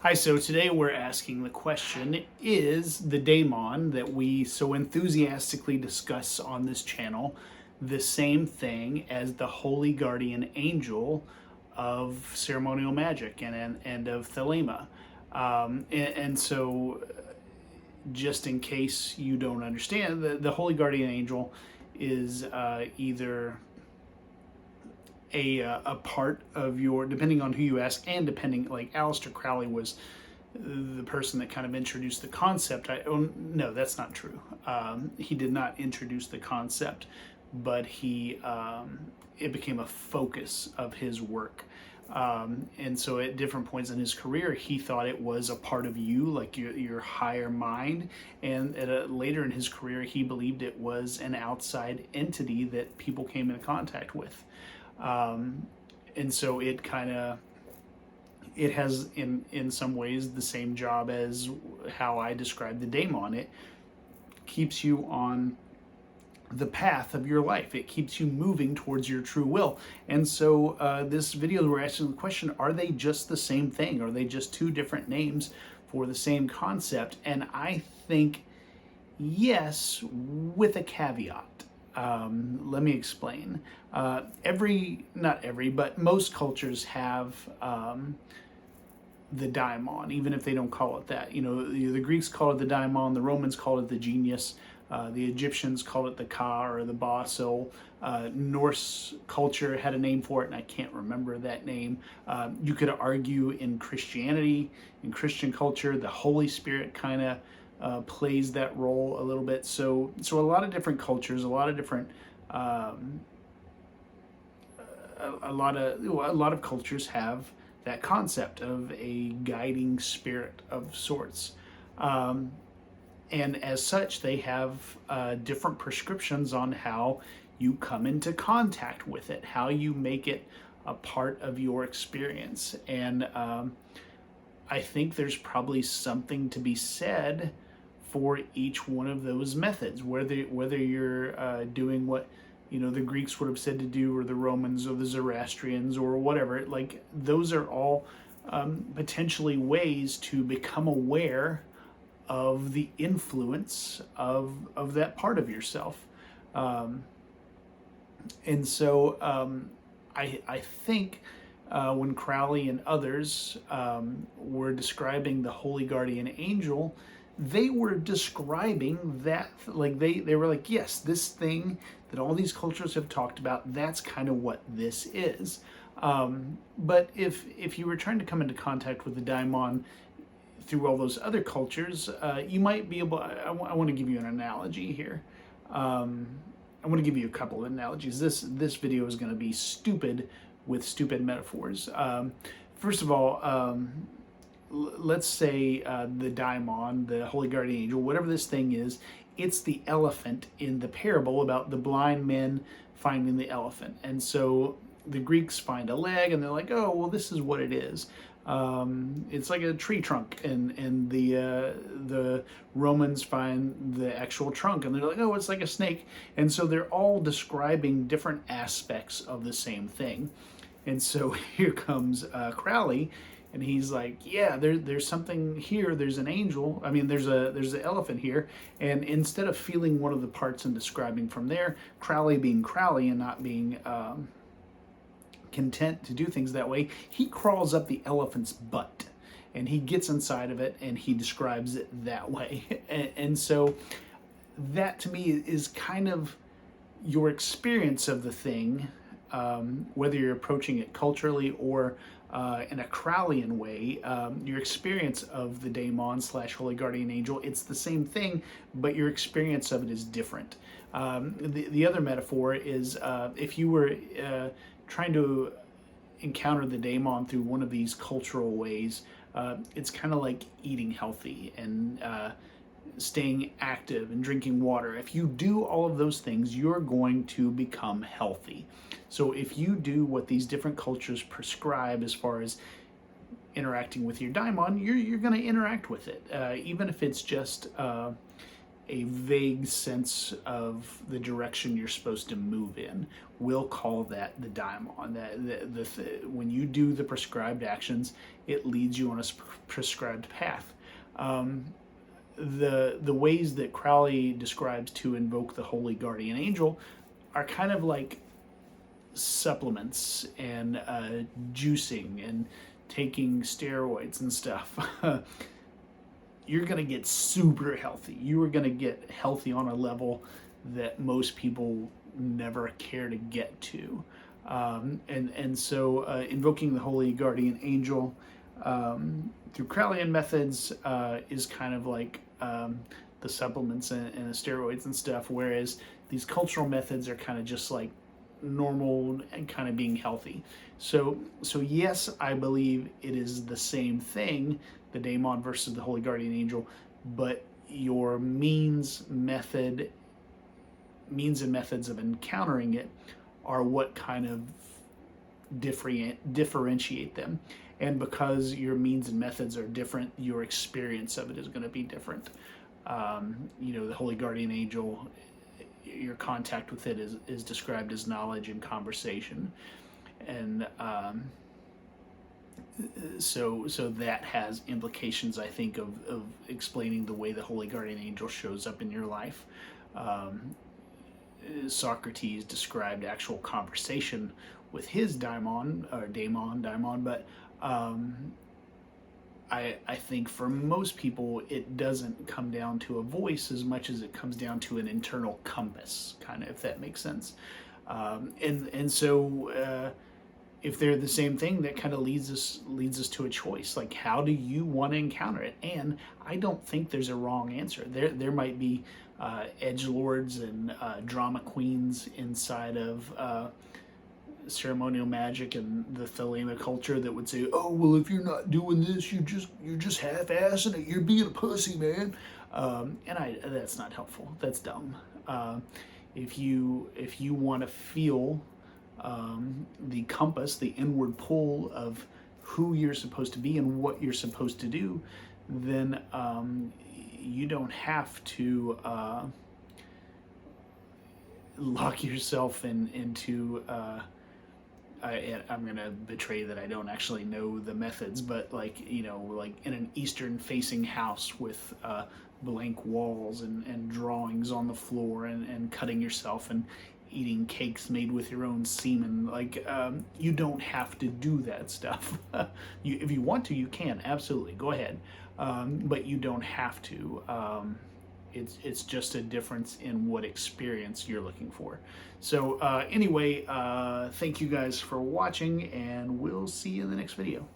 Hi, so today we're asking the question, is the Daimon that we so enthusiastically discuss on this channel the same thing as the holy guardian angel of ceremonial magic and of Thelema? So just in case you don't understand, the holy guardian angel is either a part of your, depending on who you ask, and depending, like Aleister Crowley was the person that kind of introduced the concept. No, that's not true. He did not introduce the concept, but it became a focus of his work. And so at different points in his career, he thought it was a part of you, like your higher mind. And later in his career, he believed it was an outside entity that people came into contact with. And so it has in some ways the same job as how I describe the daemon. It keeps you on the path of your life. It keeps you moving towards your true will. And so this video, we're asking the question, are they just the same thing? Are they just two different names for the same concept? And I think yes, with a caveat. Let me explain. Not every, but most cultures have the daimon, even if they don't call it that. You know, the Greeks call it the daimon, the Romans called it the genius, the Egyptians called it the ka or the ba soul. Norse culture had a name for it, and I can't remember that name. You could argue in Christianity, in Christian culture, the Holy Spirit kind of plays that role a little bit. So a lot of different cultures, a lot of different, a lot of cultures have that concept of a guiding spirit of sorts. And as such, they have different prescriptions on how you come into contact with it, how you make it a part of your experience. And I think there's probably something to be said for each one of those methods, whether you're doing what the Greeks would have said to do, or the Romans, or the Zoroastrians, or whatever. Like, those are all potentially ways to become aware of the influence of that part of yourself. And so I think when Crowley and others were describing the holy guardian angel, they were describing that, like they were like, yes, this thing that all these cultures have talked about, that's kind of what this is. But if you were trying to come into contact with the daimon through all those other cultures, you might be able, I want to give you an analogy here. I want to give you a couple of analogies. This video is going to be stupid with stupid metaphors. First of all, let's say the daimon, the holy guardian angel, whatever this thing is, it's the elephant in the parable about the blind men finding the elephant. And so the Greeks find a leg, and they're like, oh, well, this is what it is. It's like a tree trunk, and the Romans find the actual trunk, and they're like, oh, it's like a snake. And so they're all describing different aspects of the same thing. And so here comes Crowley, and he's like, yeah, there's something here. There's an angel. I mean, there's an elephant here. And instead of feeling one of the parts and describing from there, Crowley being Crowley and not being content to do things that way, he crawls up the elephant's butt and he gets inside of it and he describes it that way. And so that to me is kind of your experience of the thing, whether you're approaching it culturally or in a Crowleyan way. Your experience of the daimon / holy guardian angel, it's the same thing, but your experience of it is different. The other metaphor is if you were trying to encounter the daimon through one of these cultural ways, it's kind of like eating healthy and staying active and drinking water. If you do all of those things, you're going to become healthy. So if you do what these different cultures prescribe as far as interacting with your daimon, you're going to interact with it, even if it's just a vague sense of the direction you're supposed to move in. We'll call that the daimon. When you do the prescribed actions, it leads you on a prescribed path. The ways that Crowley describes to invoke the holy guardian angel are kind of like supplements and juicing and taking steroids and stuff. You're going to get super healthy. You are going to get healthy on a level that most people never care to get to. So invoking the holy guardian angel through Crowleyan methods is kind of like the supplements and the steroids and stuff, whereas these cultural methods are kind of just like normal and kind of being healthy. So yes, I believe it is the same thing, the daimon versus the holy guardian angel, but your means and methods of encountering it are what kind of differentiate them. And because your means and methods are different, your experience of it is going to be different. The holy guardian angel, your contact with it is described as knowledge and conversation, and so that has implications, I think, of explaining the way the holy guardian angel shows up in your life. Socrates described actual conversation with his daimon, but I think for most people it doesn't come down to a voice as much as it comes down to an internal compass, kind of, if that makes sense. So if they're the same thing, that kind of leads us to a choice. Like, how do you want to encounter it? And I don't think there's a wrong answer. There might be edgelords and drama queens inside of ceremonial magic and the Thelemic culture that would say, "Oh, well, if you're not doing this, you're just half-assing it. You're being a pussy, man." That's not helpful. That's dumb. If you want to feel the compass, the inward pull of who you're supposed to be and what you're supposed to do, then you don't have to lock yourself into. I'm gonna betray that I don't actually know the methods, but like in an Eastern facing house with blank walls and drawings on the floor and cutting yourself and eating cakes made with your own semen. You don't have to do that stuff. If you want to, you can, absolutely, go ahead, but you don't have to. It's just a difference in what experience you're looking for. So anyway, thank you guys for watching, and we'll see you in the next video.